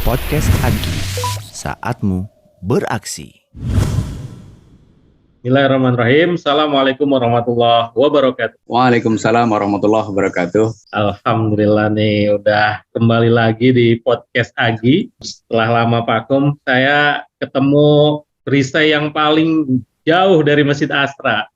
Podcast Agi, saatmu beraksi. Bismillahirrahmanirrahim. Assalamualaikum warahmatullahi wabarakatuh. Waalaikumsalam warahmatullahi wabarakatuh. Alhamdulillah nih udah kembali lagi di podcast Agi. Setelah lama vakum, saya ketemu perisai yang paling jauh dari Masjid Astra.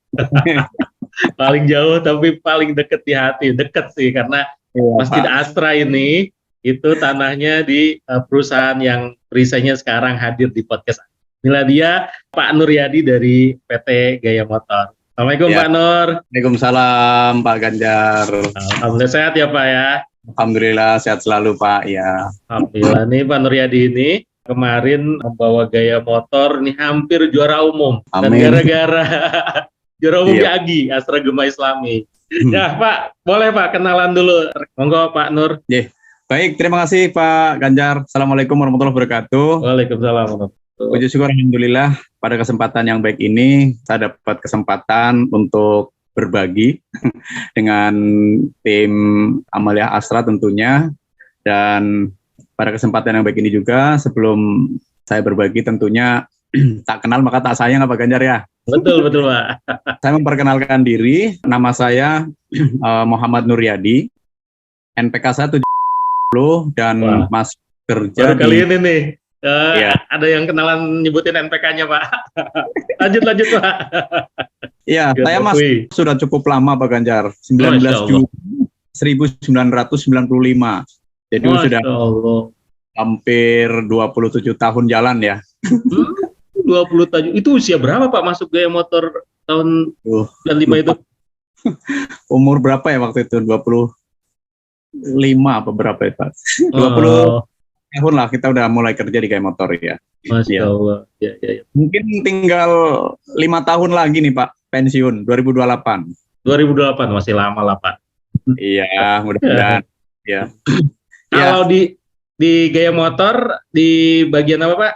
Paling jauh tapi paling deket di hati. Deket sih karena Masjid Astra ini itu tanahnya di perusahaan yang perisainya sekarang hadir di podcast. Inilah dia Pak Nuryadi dari PT Gaya Motor. Assalamualaikum Pak Nur. Waalaikumsalam Pak Ganjar. Alhamdulillah sehat ya Pak ya. Alhamdulillah sehat selalu Pak ya. Alhamdulillah nih Pak Nuryadi ini kemarin membawa Gaya Motor ini hampir juara umum. Dan Amin. gara-gara juara umum di Agi, Astra Gema Islami. Ya Pak, boleh Pak kenalan dulu. Monggo Pak Nur. Baik, terima kasih Pak Ganjar. Assalamualaikum warahmatullahi wabarakatuh. Waalaikumsalam. Puji syukur alhamdulillah pada kesempatan yang baik ini saya dapat kesempatan untuk berbagi dengan tim Amalia Astra tentunya. Dan pada kesempatan yang baik ini juga sebelum saya berbagi tentunya tak kenal maka tak sayang Pak Ganjar ya. Betul Pak. Saya memperkenalkan diri, nama saya Muhammad Nuryadi, NPK saya 70 dan masuk kerja baru kali ini nih. Ada yang kenalan nyebutin NPK-nya Pak. lanjut Pak. Iya, saya masuk sudah cukup lama Pak Ganjar, 19 Juli 1995. Jadi sudah hampir 27 tahun jalan ya. 20 tahun. Itu usia berapa Pak masuk Gaya Motor tahun 95 itu? Umur berapa ya waktu itu? 25 apa berapa ya Pak? 20 tahun lah kita udah mulai kerja di Gaya Motor ya. Masya Allah. Ya. Mungkin tinggal 5 tahun lagi nih Pak, pensiun 2028. 2028 masih lama lah Pak. Iya, mudah-mudahan. Ya. Kalau di Gaya Motor di bagian apa Pak?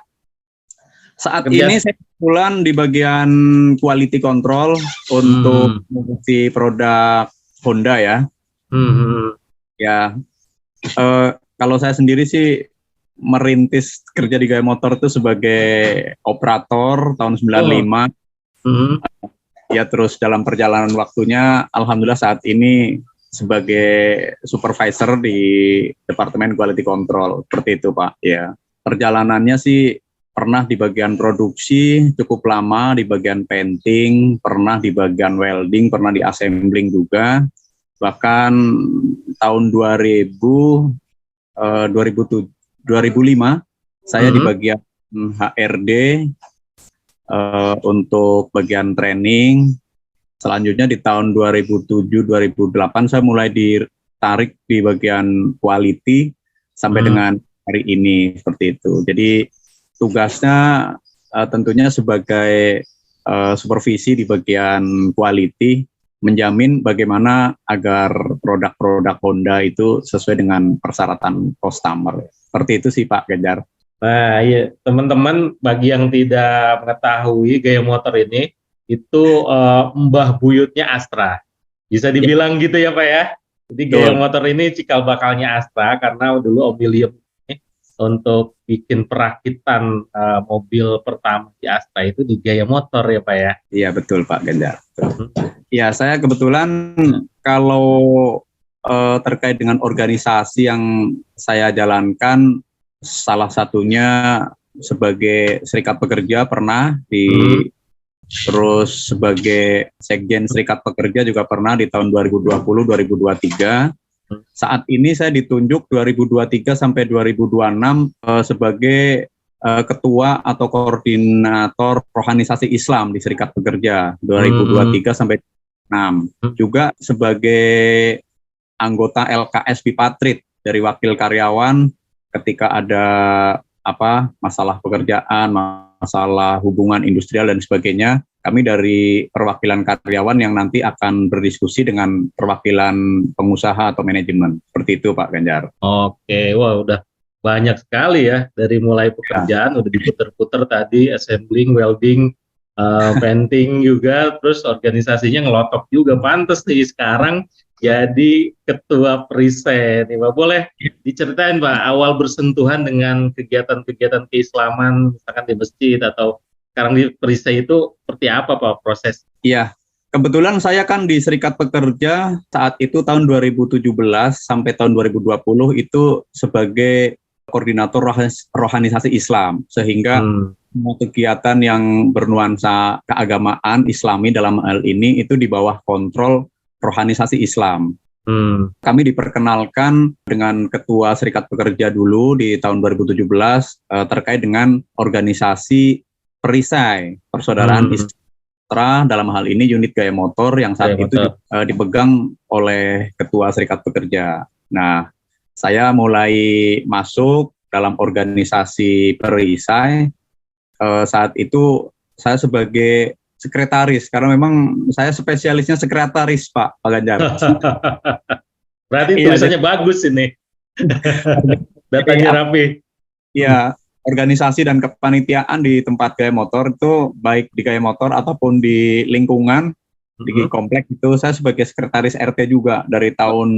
Saat ini saya kebetulan di bagian quality control untuk produksi produk Honda ya. Ya, kalau saya sendiri sih merintis kerja di Gaya Motor itu sebagai operator tahun 95. Ya terus dalam perjalanan waktunya, alhamdulillah saat ini sebagai supervisor di Departemen Quality Control. Seperti itu Pak. Ya, perjalanannya sih pernah di bagian produksi cukup lama, di bagian painting, pernah di bagian welding, pernah di assembling juga. Bahkan tahun 2005 saya di bagian HRD untuk bagian training. Selanjutnya di tahun 2007-2008 saya mulai ditarik di bagian quality sampai dengan hari ini seperti itu. Jadi tugasnya tentunya sebagai supervisi di bagian quality, menjamin bagaimana agar produk-produk Honda itu sesuai dengan persyaratan customer. Seperti itu sih Pak Ganjar. Nah iya, teman-teman bagi yang tidak mengetahui Gaya Motor ini, itu mbah buyutnya Astra. Bisa dibilang gitu ya Pak ya. Jadi Gaya Motor ini cikal bakalnya Astra karena dulu Om William untuk bikin perakitan mobil pertama di Astra itu di Gaya Motor ya Pak ya. Iya betul Pak Ganjar. Ya saya kebetulan kalau terkait dengan organisasi yang saya jalankan, salah satunya sebagai serikat pekerja pernah terus sebagai sekjen serikat pekerja juga pernah di tahun 2020-2023. Saat ini saya ditunjuk 2023 sampai 2026 sebagai ketua atau koordinator organisasi Islam di Serikat Pekerja 2023 sampai 2026. Juga sebagai anggota LKS Bipatrit dari wakil karyawan ketika ada masalah pekerjaan, masalah hubungan industrial dan sebagainya. Kami dari perwakilan karyawan yang nanti akan berdiskusi dengan perwakilan pengusaha atau manajemen. Seperti itu Pak Ganjar. Oke, wah udah banyak sekali ya. Dari mulai pekerjaan udah diputer-puter tadi, assembling, welding, painting juga, terus organisasinya ngelotok juga. Pantes nih sekarang jadi ketua perisai nih Pak. Boleh diceritain Pak awal bersentuhan dengan kegiatan-kegiatan keislaman misalkan di masjid atau sekarang di perisai itu seperti apa Pak proses? Iya, kebetulan saya kan di Serikat Pekerja saat itu tahun 2017 sampai tahun 2020 itu sebagai koordinator rohanisasi Islam, sehingga semua kegiatan yang bernuansa keagamaan Islami dalam hal ini itu di bawah kontrol rohanisasi Islam. Kami diperkenalkan dengan Ketua Serikat Pekerja dulu di tahun 2017 terkait dengan organisasi perisai, Persaudaraan Islam dalam hal ini unit gaya motor yang saat itu dipegang oleh Ketua Serikat Pekerja. Nah, saya mulai masuk dalam organisasi perisai. Saat itu saya sebagai sekretaris, karena memang saya spesialisnya sekretaris Pak Ganjar. Berarti tulisannya bagus ini. Datanya rapi. Iya, organisasi dan kepanitiaan di tempat gaya motor itu baik di gaya motor ataupun di lingkungan di komplek itu saya sebagai sekretaris RT juga dari tahun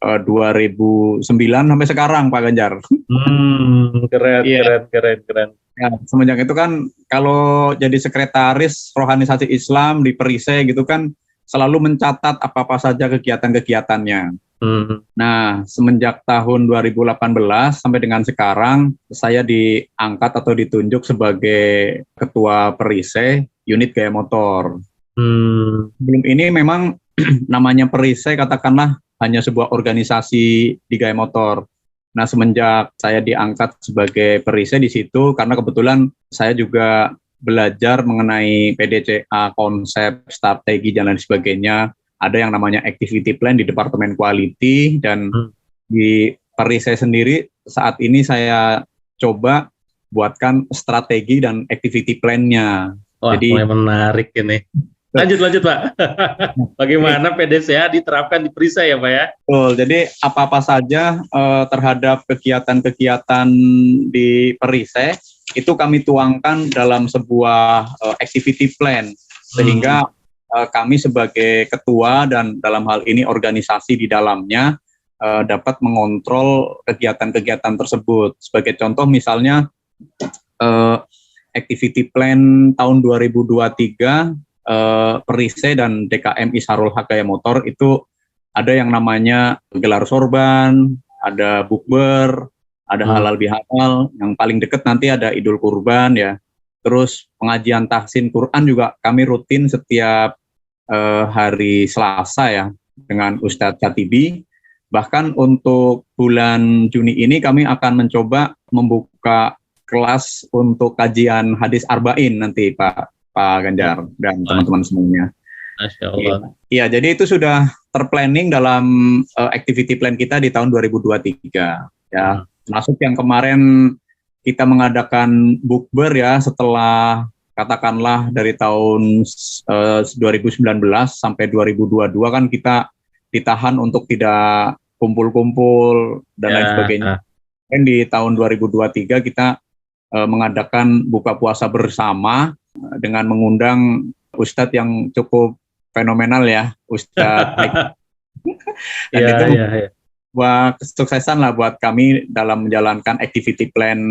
2009 sampai sekarang Pak Ganjar. Keren. Ya, semenjak itu kan kalau jadi sekretaris rohanisasi Islam di perisai gitu kan selalu mencatat apa-apa saja kegiatan-kegiatannya. Nah, semenjak tahun 2018 sampai dengan sekarang saya diangkat atau ditunjuk sebagai ketua perisai unit gaya motor. Sebelum ini memang namanya perisai katakanlah hanya sebuah organisasi di gaya motor. Nah, semenjak saya diangkat sebagai perisai di situ, karena kebetulan saya juga belajar mengenai PDCA, konsep, strategi, dan lain sebagainya. Ada yang namanya activity plan di Departemen Quality, dan di perisai sendiri saat ini saya coba buatkan strategi dan activity plan-nya. Wah, jadi menarik ini. Lanjut Pak. Bagaimana PDCA diterapkan di perisai ya Pak ya? Betul, jadi apa-apa saja terhadap kegiatan-kegiatan di perisai itu kami tuangkan dalam sebuah activity plan, sehingga kami sebagai ketua dan dalam hal ini organisasi di dalamnya dapat mengontrol kegiatan-kegiatan tersebut. Sebagai contoh misalnya activity plan tahun 2023 perisai dan DKM Isharul Haq Gaya Motor itu ada yang namanya gelar sorban, ada bukber, ada halal bihalal, yang paling dekat nanti ada Idul Kurban ya. Terus pengajian tahsin Quran juga kami rutin setiap hari Selasa ya dengan Ustadz Khatibi. Bahkan untuk bulan Juni ini kami akan mencoba membuka kelas untuk kajian hadis arba'in nanti Pak Ganjar dan teman-teman semuanya. Masya Allah. Iya, jadi itu sudah terplanning dalam activity plan kita di tahun 2023. Ya, termasuk yang kemarin kita mengadakan bukber ya setelah katakanlah dari tahun 2019 sampai 2022 kan kita ditahan untuk tidak kumpul-kumpul dan lain sebagainya. Dan di tahun 2023 kita mengadakan buka puasa bersama dengan mengundang Ustadz yang cukup fenomenal ya, Ustadz. Dan itu buat kesuksesan lah buat kami dalam menjalankan activity plan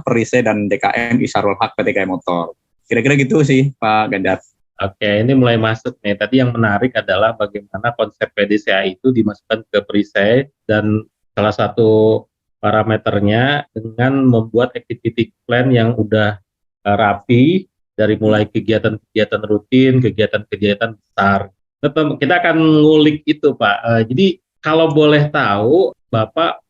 perisai dan DKM Isharul Haq PT Gaya Motor. Kira-kira gitu sih Pak Ganjar. Oke, ini mulai masuk nih. Tadi yang menarik adalah bagaimana konsep PDCA itu dimasukkan ke perisai dan salah satu parameternya dengan membuat activity plan yang udah rapi dari mulai kegiatan-kegiatan rutin, kegiatan-kegiatan besar. Kita akan ngulik itu Pak. Jadi kalau boleh tahu Bapak,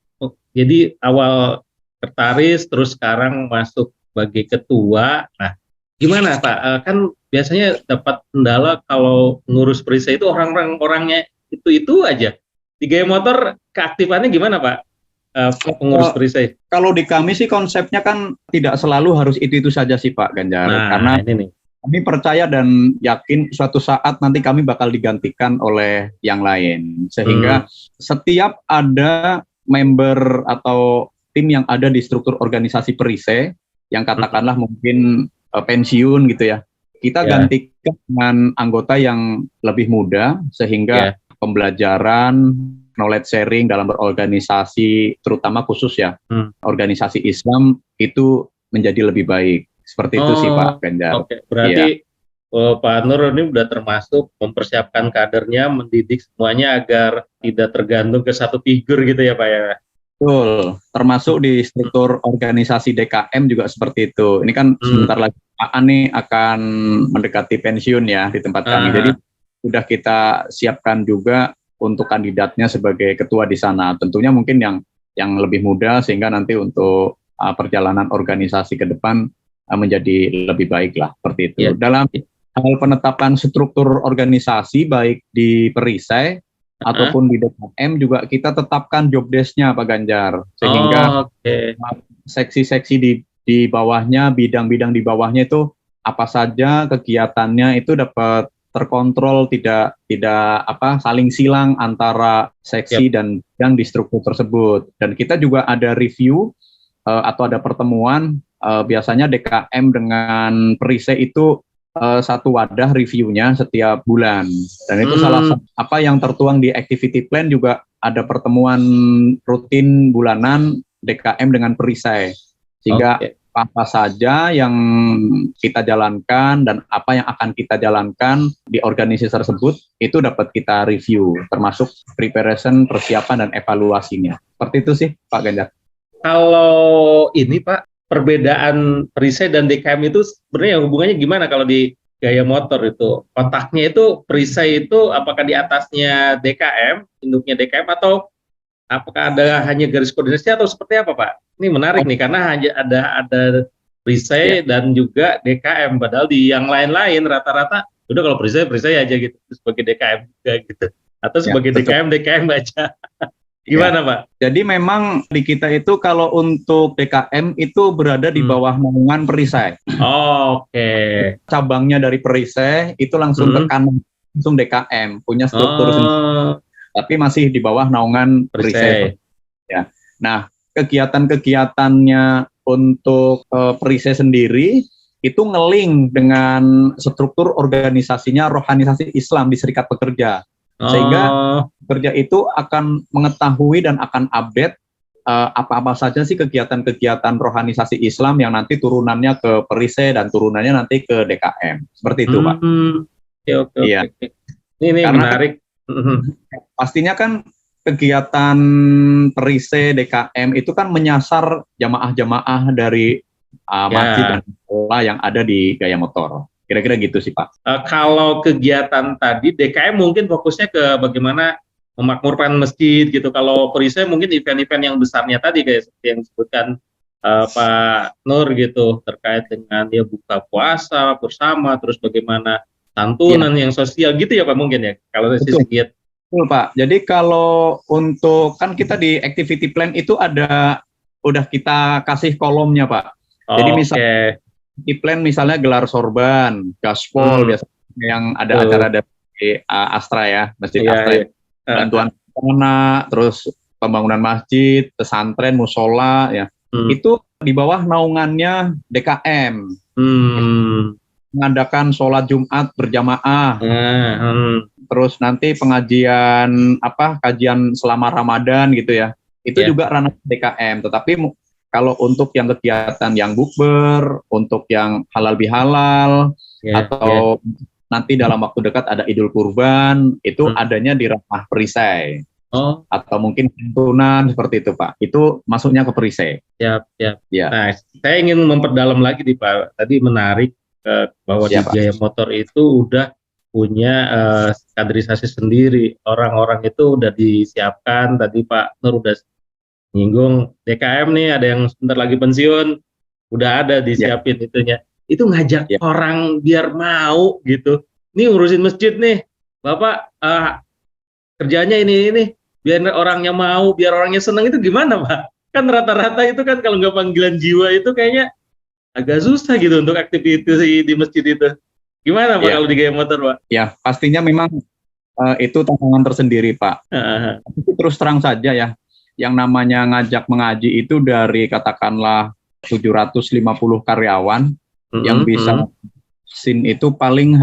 jadi awal sekretaris terus sekarang masuk sebagai ketua. Nah, gimana Pak? Kan biasanya dapat kendala kalau ngurus perisai itu orangnya itu aja. Di Gaya Motor keaktifannya gimana Pak? Pengurus perisai. Kalau di kami sih konsepnya kan tidak selalu harus itu saja sih Pak Ganjar. Nah, karena ini nih. Kami percaya dan yakin suatu saat nanti kami bakal digantikan oleh yang lain. Sehingga setiap ada member atau tim yang ada di struktur organisasi perisai yang katakanlah mungkin pensiun gitu ya, kita gantikan dengan anggota yang lebih muda sehingga pembelajaran, knowledge sharing dalam berorganisasi, terutama khusus ya, organisasi Islam itu menjadi lebih baik. Seperti itu sih Pak Ganjar. Oke, berarti Pak Nur ini sudah termasuk mempersiapkan kadernya, mendidik semuanya agar tidak tergantung ke satu figur gitu ya Pak ya? Betul, termasuk di struktur organisasi DKM juga seperti itu. Ini kan sebentar lagi Pak An nih akan mendekati pensiun ya di tempat kami. Jadi sudah kita siapkan juga untuk kandidatnya sebagai ketua di sana. Tentunya mungkin yang lebih muda sehingga nanti untuk perjalanan organisasi ke depan menjadi lebih baik lah seperti itu. Dalam hal penetapan struktur organisasi baik di Perisai ataupun di DKM juga kita tetapkan job desk-nya Pak Ganjar, sehingga seksi-seksi di bawahnya, bidang-bidang di bawahnya itu apa saja kegiatannya itu dapat terkontrol, tidak saling silang antara seksi dan bidang di struktur tersebut. Dan kita juga ada review atau ada pertemuan, biasanya DKM dengan Perisai itu satu wadah reviewnya setiap bulan, dan itu salah satu apa yang tertuang di activity plan. Juga ada pertemuan rutin bulanan DKM dengan Perisai, sehingga apa saja yang kita jalankan dan apa yang akan kita jalankan di organisasi tersebut itu dapat kita review, termasuk preparation, persiapan dan evaluasinya. Seperti itu sih Pak Ganjar. Kalau ini Pak, perbedaan Perisai dan DKM itu sebenarnya hubungannya gimana kalau di gaya motor itu? Otaknya itu Perisai itu apakah di atasnya DKM, induknya DKM, atau apakah ada hanya garis koordinasi atau seperti apa Pak? Ini menarik nih karena hanya ada Perisai dan juga DKM, padahal di yang lain-lain rata-rata udah kalau Perisai aja gitu, sebagai DKM juga gitu, atau sebagai DKM aja. Gimana Pak? Jadi memang di kita itu kalau untuk DKM itu berada di bawah naungan Perisai. Cabangnya dari Perisai itu langsung ke kanan, langsung DKM, punya struktur sendiri. Tapi masih di bawah naungan Perisai. Ya. Nah, kegiatan-kegiatannya untuk Perisai sendiri itu ngeling dengan struktur organisasinya Rohanisasi Islam di Serikat Pekerja. Sehingga pekerja itu akan mengetahui dan akan update apa-apa saja sih kegiatan-kegiatan rohanisasi Islam yang nanti turunannya ke Perisai dan turunannya nanti ke DKM. Seperti itu Pak. Oke. Ini menarik. Pastinya kan kegiatan Perisai DKM itu kan menyasar jamaah-jamaah dari masjid dan sekolah yang ada di Gaya Motor. Kira-kira gitu sih Pak. Kalau kegiatan tadi DKM mungkin fokusnya ke bagaimana memakmurkan masjid gitu. Kalau Perisai mungkin event-event yang besarnya tadi kayak seperti yang disebutkan Pak Nur gitu, terkait dengan ya buka puasa bersama, terus bagaimana santunan yang sosial gitu ya Pak mungkin ya. Kalau dari sisi giat. Betul Pak. Jadi kalau untuk kan kita di activity plan itu udah kita kasih kolomnya Pak. Jadi misalnya di plan misalnya gelar sorban, gaspol biasanya yang ada acara dari Astra ya, Masjid Astra. Bantuan anak, terus pembangunan masjid, pesantren, musola ya. Itu di bawah naungannya DKM. Mengadakan sholat Jumat berjamaah. Terus nanti pengajian kajian selama Ramadan gitu ya. Itu juga ranah DKM, tetapi kalau untuk yang kegiatan yang bukber, untuk yang halal bihalal, atau nanti dalam waktu dekat ada Idul Kurban, itu adanya di ranah Perisai. Atau mungkin santunan seperti itu Pak. Itu masuknya ke Perisai. Ya. Nah, saya ingin memperdalam lagi nih Pak. Tadi menarik bahwa di Gaya Motor itu udah punya kaderisasi sendiri. Orang-orang itu udah disiapkan. Tadi Pak Nur udah nyinggung DKM nih, ada yang sebentar lagi pensiun, udah ada disiapin itunya. Itu ngajak orang biar mau gitu. Ini urusin masjid nih, Bapak kerjanya ini, biar orangnya mau, biar orangnya senang, itu gimana Pak? Kan rata-rata itu kan kalau nggak panggilan jiwa itu kayaknya agak susah gitu untuk aktivitas di masjid itu. Gimana Pak kalau di Gaya Motor Pak? Ya, pastinya memang itu tantangan tersendiri Pak. Tapi terus terang saja ya, yang namanya ngajak mengaji itu dari katakanlah 750 karyawan yang bisa sin itu paling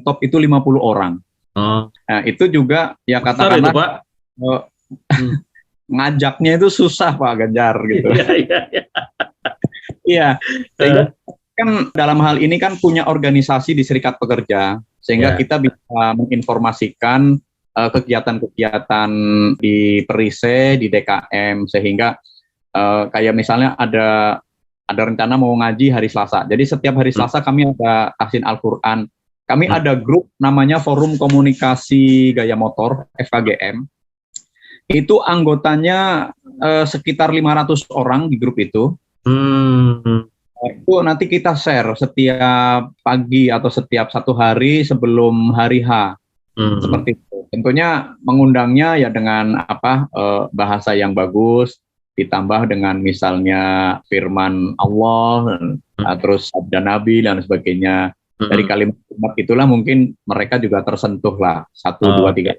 top itu 50 orang. Oh, Nah, itu juga ya besar itu katakanlah Pak. eh, Hmm. ngajaknya itu susah Pak Ganjar gitu. Iya, iya, iya. Iya, Eh, sehingga kan dalam hal ini kan punya organisasi di Serikat Pekerja, sehingga ya. kita bisa menginformasikan kegiatan-kegiatan di Perise, di DKM, sehingga kayak misalnya ada rencana mau ngaji hari Selasa. Jadi setiap hari Selasa kami ada tahsin Al-Quran. Kami ada grup namanya Forum Komunikasi Gaya Motor, FKGM. Itu anggotanya sekitar 500 orang di grup itu. Itu nanti kita share setiap pagi atau setiap satu hari sebelum hari H. Seperti itu. Tentunya mengundangnya ya dengan bahasa yang bagus, ditambah dengan misalnya firman Allah, terus sabda Nabi dan sebagainya. Dari kalimat itulah mungkin mereka juga tersentuh lah, 1, 2, 3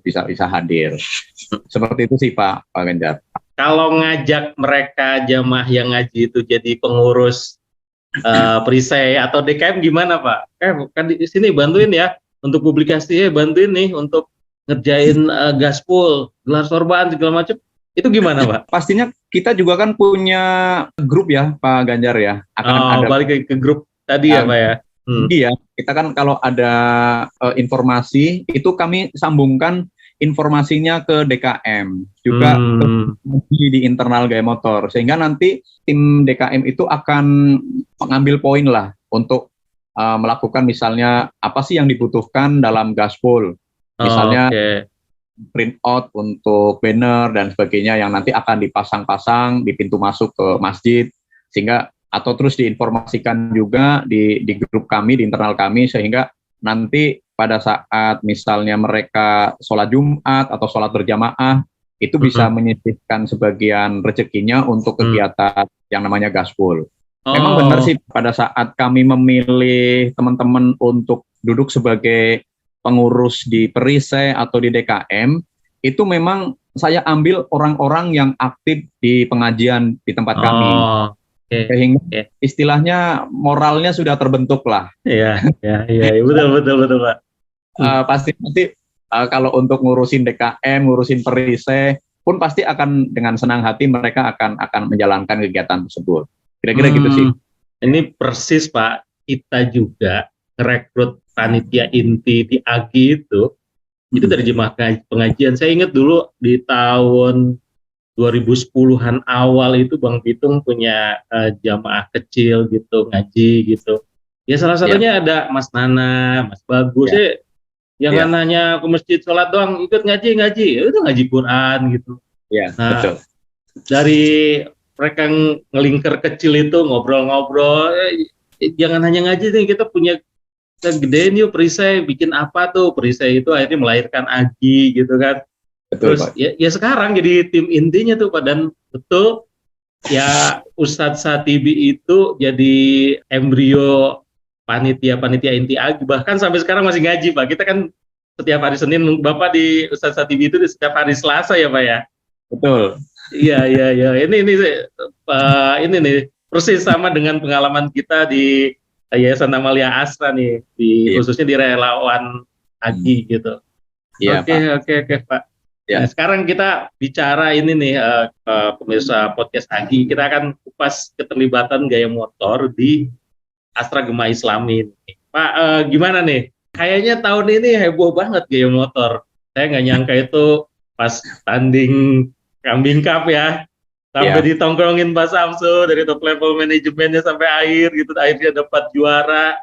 bisa hadir. Seperti itu sih Pak Ganjar. Kalau ngajak mereka jamaah yang ngaji itu jadi pengurus perisai atau DKM gimana Pak? Kan di sini bantuin ya untuk publikasi, bantuin nih untuk ngerjain gaspol, gelar sorban segala macam. Itu gimana Pak? Pastinya kita juga kan punya grup ya Pak Ganjar ya. Akan ada balik ke grup tadi ya Pak ya. Iya, kita kan kalau ada informasi itu kami sambungkan informasinya ke DKM juga di internal Gaya Motor, sehingga nanti tim DKM itu akan mengambil poin lah untuk melakukan misalnya apa sih yang dibutuhkan dalam gaspol, misalnya print out untuk banner dan sebagainya yang nanti akan dipasang-pasang di pintu masuk ke masjid, sehingga atau terus diinformasikan juga di grup kami, di internal kami, sehingga nanti pada saat misalnya mereka sholat Jumat atau sholat berjamaah, itu bisa menyisihkan sebagian rezekinya untuk kegiatan yang namanya gaspol. Memang benar sih, pada saat kami memilih teman-teman untuk duduk sebagai pengurus di Perisai atau di DKM, itu memang saya ambil orang-orang yang aktif di pengajian di tempat kami. Sehingga istilahnya moralnya sudah terbentuk lah. Iya, betul Pak. Pasti nanti kalau untuk ngurusin DKM, ngurusin Perisai pun pasti akan dengan senang hati mereka akan menjalankan kegiatan tersebut. Kira-kira gitu sih. Ini persis Pak, kita juga rekrut panitia inti di AGI itu dari jemaah pengajian. Saya ingat dulu di tahun 2010-an awal itu Bang Pitung punya jamaah kecil gitu, ngaji gitu. Ya salah satunya ada Mas Nana, Mas Bagus, yang nanya ke masjid sholat doang, ikut ngaji, itu ngaji Quran gitu. Nah, betul. Dari mereka ngelingker kecil itu ngobrol-ngobrol, jangan hanya ngaji nih, kita punya gedein yuk Perisai, bikin apa tuh, Perisai itu akhirnya melahirkan AGI gitu kan. Betul, terus ya sekarang jadi tim intinya tuh Pak, dan betul ya Ustadz Satibi itu jadi embrio panitia inti AGI, bahkan sampai sekarang masih ngaji Pak. Kita kan setiap hari Senin, Bapak di Ustadz Satibi itu setiap hari Selasa ya Pak ya. Betul. Iya. Ini nih persis sama dengan pengalaman kita di Yayasan Amalia Asra nih, khususnya di relawan AGI gitu. Oke Pak. Nah, sekarang kita bicara ini nih pemirsa podcast AGI, kita akan kupas keterlibatan Gaya Motor di Astra Gema Islami. Pak, gimana nih? Kayaknya tahun ini heboh banget Gaya Motor. Saya nggak nyangka itu pas tanding Kambing Cup ya, sampai ditongkrongin Pak Samsu dari top level manajemennya sampai akhir gitu, akhirnya dapat juara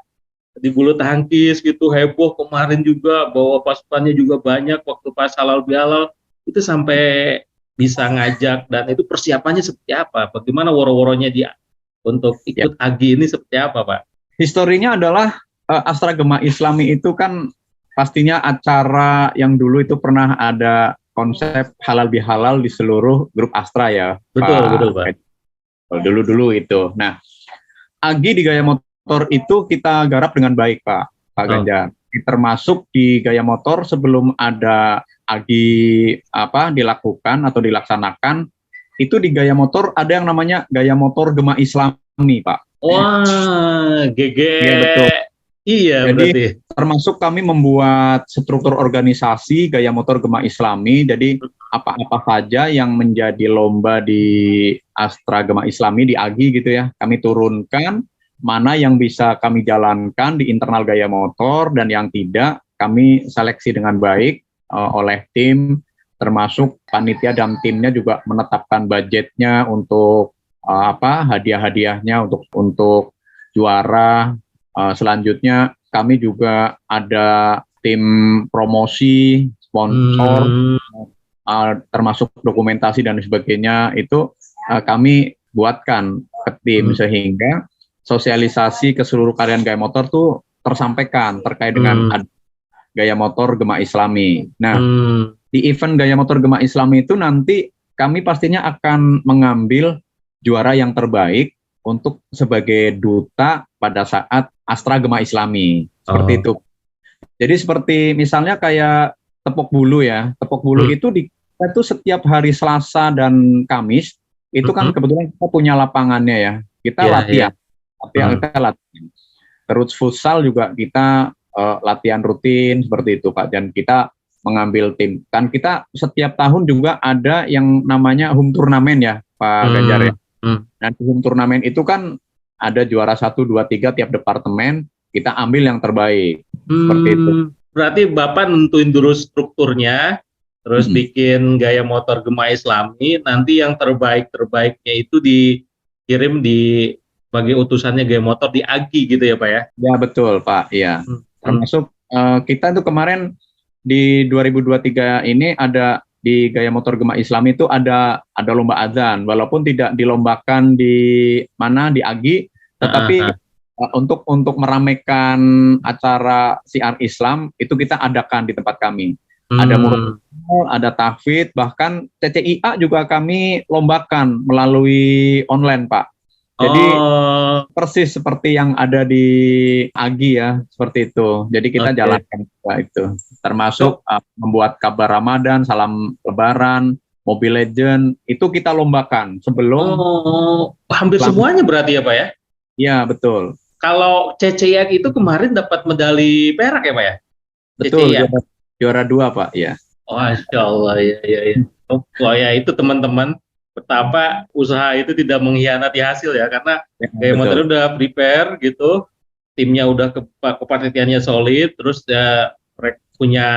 di bulu tangkis gitu, heboh. Kemarin juga bawa pasukannya juga banyak waktu pas halal bihalal itu sampai bisa ngajak, dan itu persiapannya seperti apa? Bagaimana woro-woronya dia untuk ikut AGI ini seperti apa Pak? Historinya adalah Astra Gema Islami itu kan pastinya acara yang dulu itu pernah ada konsep halal bihalal di seluruh grup Astra ya. Betul Pak. Dulu itu. Nah, AGI di Gaya Motor itu kita garap dengan baik Pak Ganjar. Termasuk di Gaya Motor sebelum ada AGI dilakukan atau dilaksanakan, itu di Gaya Motor ada yang namanya Gaya Motor Gema Islami Pak. Wah, GG. Ya, betul. Iya, Jadi berarti. termasuk kami membuat struktur organisasi Gaya Motor Gema Islami. Jadi apa-apa saja yang menjadi lomba di Astra Gema Islami di AGI gitu ya, kami turunkan mana yang bisa kami jalankan di internal Gaya Motor dan yang tidak kami seleksi dengan baik oleh tim, termasuk panitia dan timnya juga menetapkan budgetnya untuk hadiah-hadiahnya untuk juara. Selanjutnya kami juga ada tim promosi, sponsor, termasuk dokumentasi dan sebagainya itu kami buatkan ke tim sehingga sosialisasi ke seluruh karyawan Gaya Motor tuh tersampaikan terkait dengan Gaya Motor Gema Islami. Nah, di event Gaya Motor Gema Islami itu nanti kami pastinya akan mengambil juara yang terbaik untuk sebagai duta pada saat Astra Gema Islami, seperti itu. Jadi seperti misalnya kayak Tepok Bulu ya, Tepok Bulu itu itu setiap hari Selasa dan Kamis itu kan kebetulan kita punya lapangannya ya, kita latihan. Terus futsal juga kita latihan rutin seperti itu Pak, dan kita mengambil tim. Kan kita setiap tahun juga ada yang namanya home turnamen ya Pak Ganjar ya. Nah, di home turnamen itu kan ada juara 1, 2, 3 tiap departemen, kita ambil yang terbaik. Seperti itu. Berarti Bapak nentuin dulu strukturnya, terus bikin Gaya Motor Gema Islami, nanti yang terbaiknya itu dikirim bagi utusannya Gaya Motor di AGI gitu ya Pak ya? Ya betul Pak, iya. Termasuk kita itu kemarin di 2023 ini ada di Gaya Motor Gema Islami itu ada lomba adzan, walaupun tidak dilombakan di AGI, tetapi untuk meramaikan acara siar Islam itu kita adakan di tempat kami. Ada mural, ada tahfidz, bahkan CCIA juga kami lombakan melalui online Pak. Jadi persis seperti yang ada di AGI ya, seperti itu. Jadi kita jalankan itu. Termasuk membuat kabar Ramadan, salam Lebaran, Mobile Legend, itu kita lombakan sebelum. Hampir semuanya berarti ya Pak ya? Iya, betul. Kalau CCIA itu kemarin dapat medali perak ya Pak ya? Betul, juara 2 Pak, ya. Masya Allah, ya. Oh ya, itu teman-teman, betapa usaha itu tidak mengkhianati hasil ya, karena Gaya Motor udah prepare gitu, timnya udah kepanitiaannya solid, terus ya mereka punya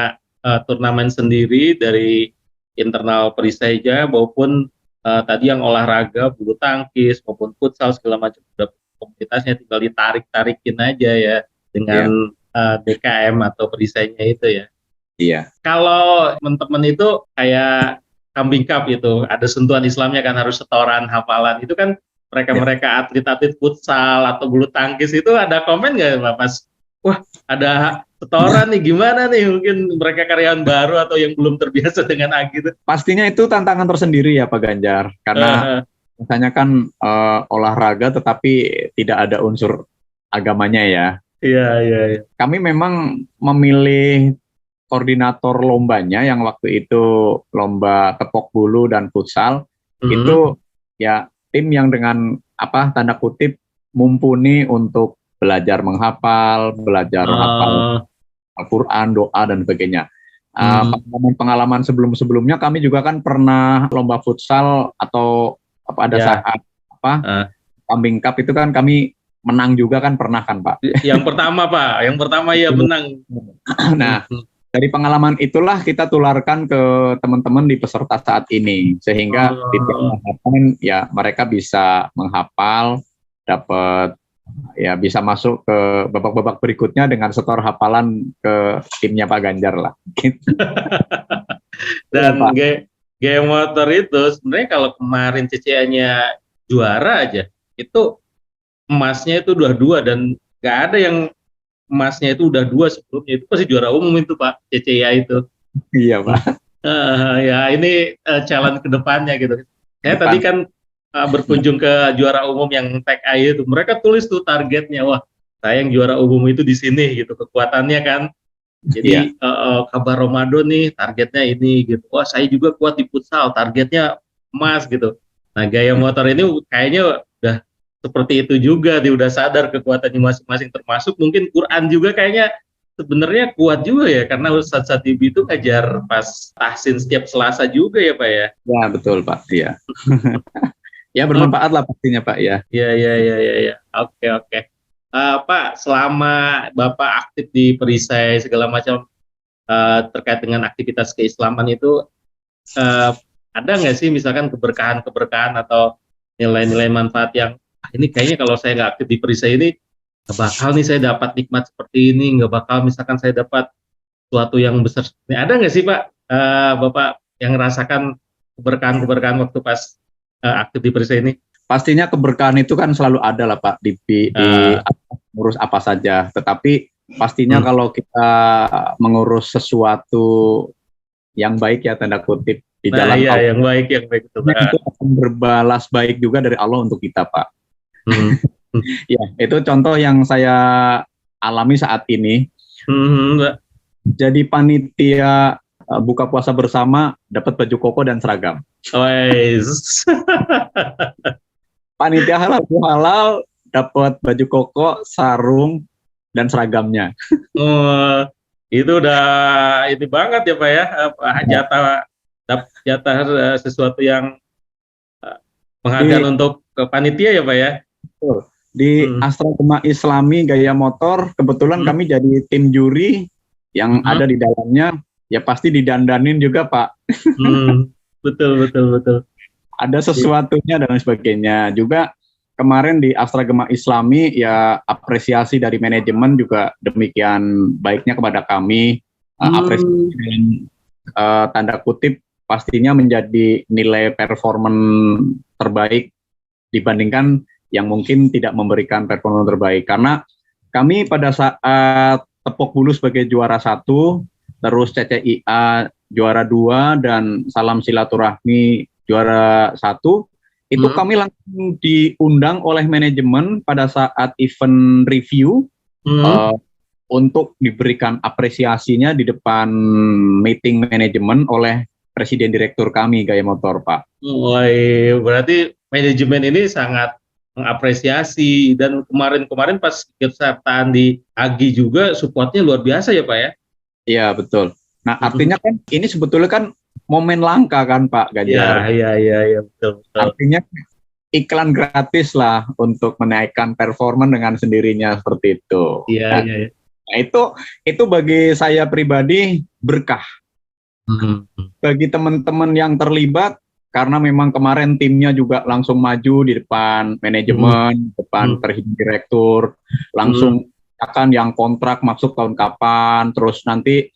turnamen sendiri dari internal Perisaja maupun tadi yang olahraga bulu tangkis maupun futsal segala macam, udah komunitasnya tinggal ditarik-tarikin aja ya dengan DKM atau Perisainya itu ya. Iya. Kalau teman-teman itu kayak kambing cup itu, ada sentuhan Islamnya kan, harus setoran hafalan. Itu kan mereka-mereka atlet-atlet futsal atau bulu tangkis itu ada komen nggak Pak Mas? Wah, ada setoran nih, gimana nih? Mungkin mereka karyawan baru atau yang belum terbiasa dengan AGI itu. Pastinya itu tantangan tersendiri ya Pak Ganjar, karena misalnya kan olahraga tetapi tidak ada unsur agamanya ya. Iya. Kami memang memilih koordinator lombanya yang waktu itu lomba tepok bulu dan futsal, itu ya tim yang dengan tanda kutip mumpuni untuk belajar menghafal, belajar hafal Al-Quran, doa dan sebagainya. Pengalaman sebelumnya kami juga kan pernah lomba futsal atau pada saat kambing cup itu kan kami menang juga kan, pernah kan Pak? Yang pertama ya menang. Nah, dari pengalaman itulah kita tularkan ke teman-teman di peserta saat ini, sehingga di tahapan ya mereka bisa menghafal, dapat ya bisa masuk ke babak-babak berikutnya dengan setor hafalan ke timnya Pak Ganjar lah. Dan Gaya Motor itu sebenarnya kalau kemarin CCA-nya juara aja, itu emasnya itu udah 2 dan nggak ada yang emasnya itu udah 2 sebelumnya, itu pasti juara umum itu Pak, CCIA itu. Iya Pak. Ya ini challenge ke depannya gitu. Saya tadi kan berkunjung ke juara umum yang Tech AI itu, mereka tulis tuh targetnya, wah saya yang juara umum itu di sini gitu, kekuatannya kan. Jadi kabar Ramadan nih targetnya ini gitu, wah saya juga kuat di futsal, targetnya emas gitu. Nah Gaya Motor ini kayaknya udah seperti itu juga, dia udah sadar kekuatannya masing-masing, termasuk mungkin Quran juga kayaknya sebenarnya kuat juga ya, karena Ustadz Satibi itu ngajar pas tahsin setiap Selasa juga ya Pak ya. Ya betul Pak, iya. Ya bermanfaat lah pastinya Pak ya. Ya. Oke. Pak, selama Bapak aktif di perisai segala macam terkait dengan aktivitas keislaman itu, ada nggak sih misalkan keberkahan-keberkahan atau nilai-nilai manfaat yang ini kayaknya kalau saya nggak aktif di perisai ini nggak bakal nih saya dapat nikmat seperti ini, nggak bakal misalkan saya dapat sesuatu yang besar. Ini ada nggak sih Pak, Bapak yang merasakan keberkahan-keberkahan waktu pas aktif di perisai ini? Pastinya keberkahan itu kan selalu ada lah Pak di ngurus apa saja. Tetapi pastinya kalau kita mengurus sesuatu yang baik ya tanda kutip di jalan Allah, yang baik itu akan berbalas baik juga dari Allah untuk kita Pak. Ya itu contoh yang saya alami saat ini. Jadi panitia buka puasa bersama dapat baju koko dan seragam. Panitia halal dapat baju koko, sarung, dan seragamnya. Itu udah ini banget ya Pak ya, jatah sesuatu yang penghargaan untuk panitia ya Pak ya. Di Astra Gema Islami Gaya Motor, kebetulan kami jadi tim juri yang ada di dalamnya, ya pasti didandanin juga Pak. Betul. Ada sesuatunya dan sebagainya. Juga kemarin di Astra Gema Islami ya apresiasi dari manajemen juga demikian baiknya kepada kami. Apresiasi dengan tanda kutip pastinya menjadi nilai performan terbaik dibandingkan yang mungkin tidak memberikan performa terbaik. Karena kami pada saat Tepok Bulu sebagai juara 1, terus CCIA juara 2 dan Salam Silaturahmi juara 1, itu kami langsung diundang oleh manajemen pada saat event review untuk diberikan apresiasinya di depan meeting manajemen oleh presiden direktur kami Gaya Motor Pak. Berarti manajemen ini sangat mengapresiasi, dan kemarin pas kesertaan di AGI juga supportnya luar biasa ya Pak ya? Iya betul. Nah artinya kan ini sebetulnya kan momen langka kan Pak Ganjar. Iya betul. Artinya iklan gratis lah untuk menaikkan performa dengan sendirinya seperti itu. Iya. Nah itu bagi saya pribadi berkah. Bagi teman-teman yang terlibat, karena memang kemarin timnya juga langsung maju di depan manajemen, depan presiden direktur, langsung akan yang kontrak masuk tahun kapan, terus nanti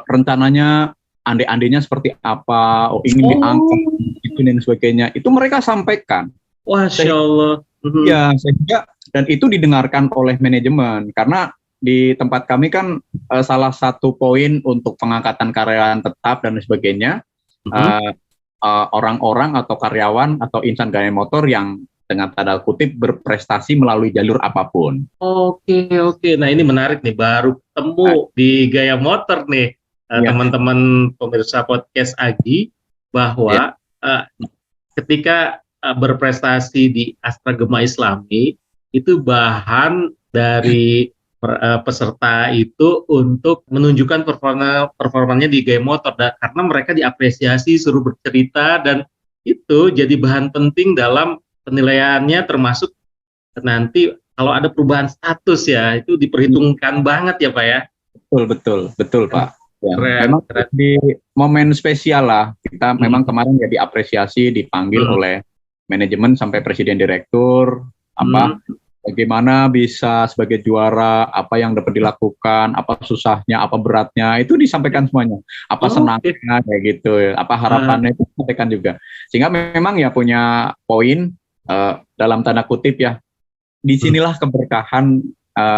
rencananya ande-andenya seperti apa, ini diangkat, itu dan sebagainya. Itu mereka sampaikan. Masya Allah. Ya, sehingga dan itu didengarkan oleh manajemen karena di tempat kami kan salah satu poin untuk pengangkatan karyawan tetap dan sebagainya orang-orang atau karyawan atau insan Gaya Motor yang dengan tanda kutip berprestasi melalui jalur apapun. Oke. Nah ini menarik nih, baru ketemu di Gaya Motor nih teman-teman pemirsa podcast AGI bahwa ketika berprestasi di Astra Gema Islami itu bahan dari peserta itu untuk menunjukkan performanya di Gaya Motor, karena mereka diapresiasi, suruh bercerita, dan itu jadi bahan penting dalam penilaiannya, termasuk nanti kalau ada perubahan status ya itu diperhitungkan banget ya Pak ya. Betul Pak. Ya, memang di momen spesial lah kita memang kemarin ya diapresiasi, dipanggil oleh manajemen sampai presiden direktur bagaimana bisa sebagai juara, apa yang dapat dilakukan, apa susahnya, apa beratnya, itu disampaikan semuanya. Apa senangnya kayak gitu, apa harapannya itu disampaikan juga. Sehingga memang ya punya poin dalam tanda kutip ya. Disinilah keberkahan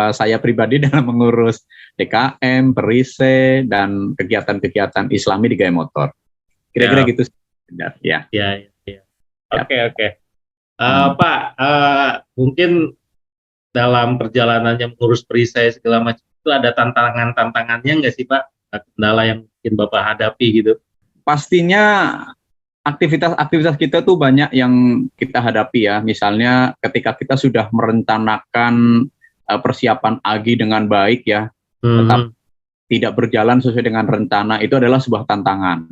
saya pribadi dalam mengurus DKM, perisai, dan kegiatan-kegiatan Islami di Gaya Motor. Kira-kira gitu. Ya. Oke. Pak, mungkin dalam perjalanannya mengurus perisai segala macam itu ada tantangannya nggak sih Pak? Kendala yang mungkin Bapak hadapi gitu? Pastinya aktivitas kita tuh banyak yang kita hadapi ya. Misalnya ketika kita sudah merencanakan persiapan AGI dengan baik ya, tetap tidak berjalan sesuai dengan rencana, itu adalah sebuah tantangan.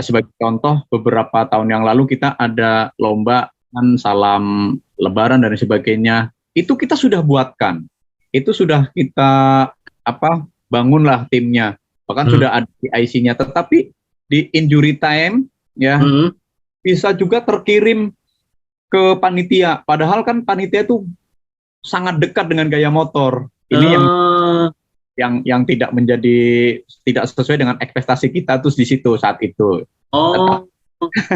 Sebagai contoh, beberapa tahun yang lalu kita ada lomba kan salam lebaran dan sebagainya. Itu kita sudah buatkan. Itu sudah kita bangunlah timnya. Bahkan sudah ada di IC-nya, tetapi di injury time ya bisa juga terkirim ke panitia. Padahal kan panitia itu sangat dekat dengan gaya motor. Ini yang tidak sesuai dengan ekspektasi kita tuh di situ saat itu.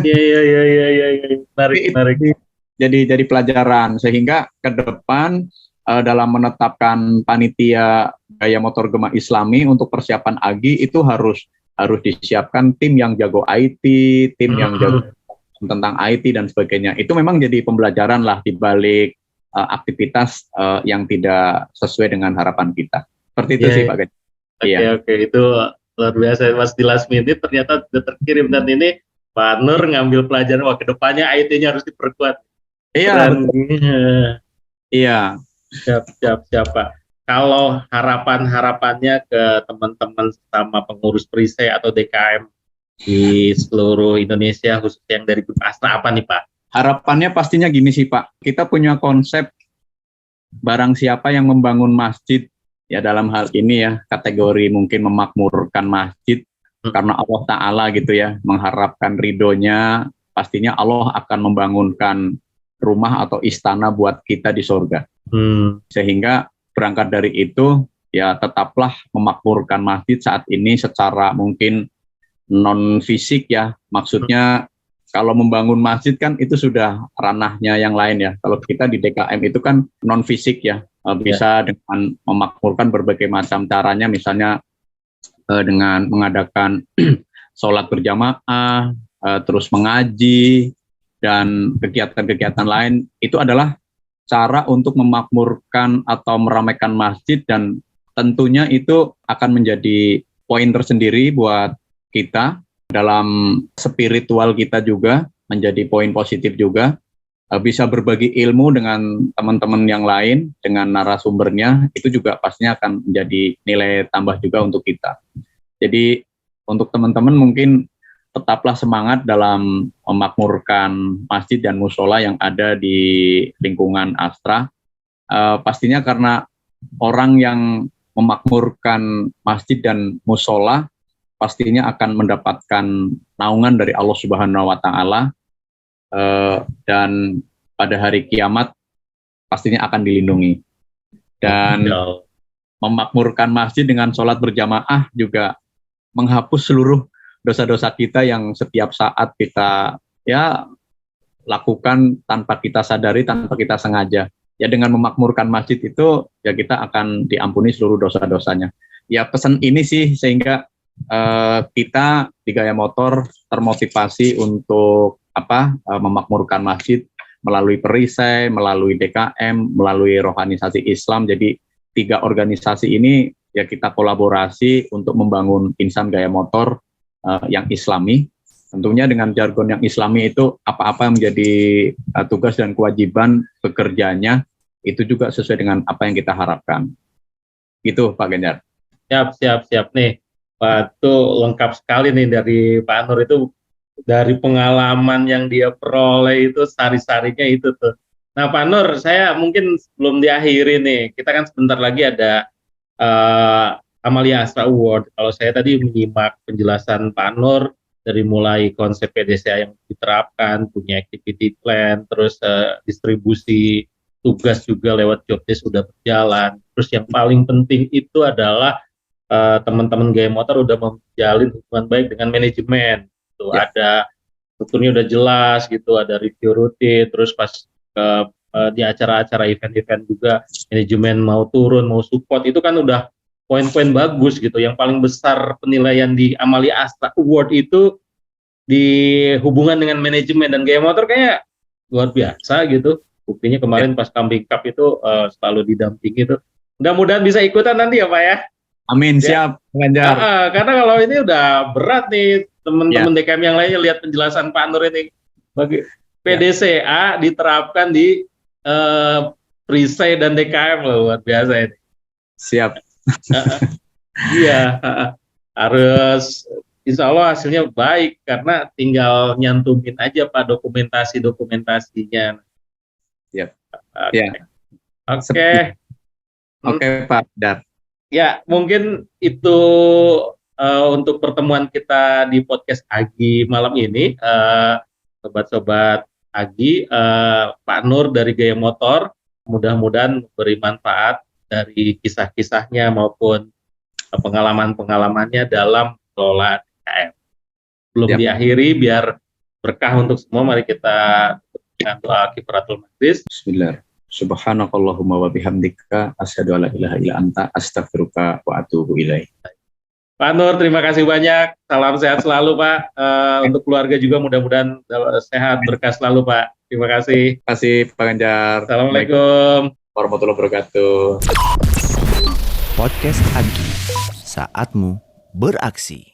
Iya. Menarik. Jadi pelajaran sehingga ke depan dalam menetapkan panitia gaya motor Gema Islami untuk persiapan AGI itu harus disiapkan tim yang jago IT, tim yang jago tentang IT dan sebagainya. Itu memang jadi pembelajaran lah di balik aktivitas yang tidak sesuai dengan harapan kita. Seperti itu sih Pak Ganjar. Oke, itu luar biasa. Mas di last minute ternyata sudah terkirim, dan ini Pak Nur ngambil pelajaran, ke depannya IT-nya harus diperkuat. Iya. Iya. Siap Pak. Kalau harapannya ke teman-teman sama pengurus perisai atau DKM di seluruh Indonesia, khususnya yang dari Grup Astra, apa nih Pak? Harapannya pastinya gini sih Pak, kita punya konsep barang siapa yang membangun masjid, ya dalam hal ini ya kategori mungkin memakmurkan masjid karena Allah Ta'ala gitu ya, mengharapkan ridhonya, pastinya Allah akan membangunkan rumah atau istana buat kita di surga. Sehingga berangkat dari itu, ya tetaplah memakmurkan masjid saat ini secara mungkin non-fisik ya, maksudnya kalau membangun masjid kan itu sudah ranahnya yang lain ya. Kalau kita di DKM itu kan non-fisik ya, bisa dengan memakmurkan berbagai macam caranya, misalnya dengan mengadakan sholat berjamaah, terus mengaji, dan kegiatan-kegiatan lain. Itu adalah cara untuk memakmurkan atau meramaikan masjid, dan tentunya itu akan menjadi poin tersendiri buat kita dalam spiritual kita juga, menjadi poin positif juga, bisa berbagi ilmu dengan teman-teman yang lain, dengan narasumbernya, itu juga pastinya akan menjadi nilai tambah juga untuk kita. Jadi untuk teman-teman mungkin tetaplah semangat dalam memakmurkan masjid dan musola yang ada di lingkungan Astra. Pastinya karena orang yang memakmurkan masjid dan musola pastinya akan mendapatkan naungan dari Allah Subhanahu wa Ta'ala, dan pada hari kiamat pastinya akan dilindungi. Dan memakmurkan masjid dengan sholat berjamaah juga menghapus seluruh dosa-dosa kita yang setiap saat kita ya lakukan tanpa kita sadari, tanpa kita sengaja. Ya dengan memakmurkan masjid itu ya kita akan diampuni seluruh dosa-dosanya. Ya pesan ini sih sehingga kita di Gaya Motor termotivasi untuk memakmurkan masjid melalui perisai, melalui DKM, melalui rohanisasi Islam. Jadi 3 organisasi ini ya kita kolaborasi untuk membangun insan Gaya Motor yang Islami. Tentunya dengan jargon yang Islami itu apa-apa yang menjadi tugas dan kewajiban pekerjaannya itu juga sesuai dengan apa yang kita harapkan. Gitu Pak Ganjar. Siap nih. Pak, itu lengkap sekali nih dari Pak Nur, itu dari pengalaman yang dia peroleh itu sari-sarinya itu tuh. Nah Pak Nur, saya mungkin sebelum diakhiri nih, kita kan sebentar lagi ada Amalia Astra Award. Kalau saya tadi menyimak penjelasan Pak Nur dari mulai konsep PDCA yang diterapkan, punya activity plan, terus distribusi tugas juga lewat job desk sudah berjalan. Terus yang paling penting itu adalah teman-teman Gaya Motor udah menjalin hubungan baik dengan manajemen. Tuh ada strukturnya udah jelas gitu, ada review rutin, terus pas di acara-acara event-event juga manajemen mau turun, mau support, itu kan udah poin-poin bagus gitu. Yang paling besar penilaian di Amalia Astra Award itu di hubungan dengan manajemen, dan Gaya Motor kayak luar biasa gitu. Buktinya kemarin pas Kambing Cup itu selalu didampingi itu. Mudah-mudahan bisa ikutan nanti ya Pak ya. Amin, siap Ganjar. Karena kalau ini udah berat nih, teman-teman DKM yang lainnya lihat penjelasan Pak Nur ini. Bagi PDCA diterapkan di perisai dan DKM loh, luar biasa ini. Siap. Iya, harus insya Allah hasilnya baik karena tinggal nyantumin aja Pak dokumentasinya. Siap. Oke Pak Dar. Ya, mungkin itu untuk pertemuan kita di podcast Agi malam ini, sobat-sobat Agi, Pak Nur dari Gaya Motor, mudah-mudahan beri manfaat dari kisah-kisahnya maupun pengalaman-pengalamannya dalam kelola DKM. Belum diakhiri, biar berkah untuk semua. Mari kita dengan doa kifaratul majlis. Bismillah. Subhanakallahumma wa bihamdika asyhadu an la ilaha illa anta astaghfiruka wa atubu ilaik. Pak Nur, terima kasih banyak. Salam sehat selalu, Pak. Untuk keluarga juga mudah-mudahan sehat, berkah selalu, Pak. Terima kasih. Terima kasih, Pak Ganjar. Assalamualaikum warahmatullahi wabarakatuh. Podcast Agi, saatmu beraksi.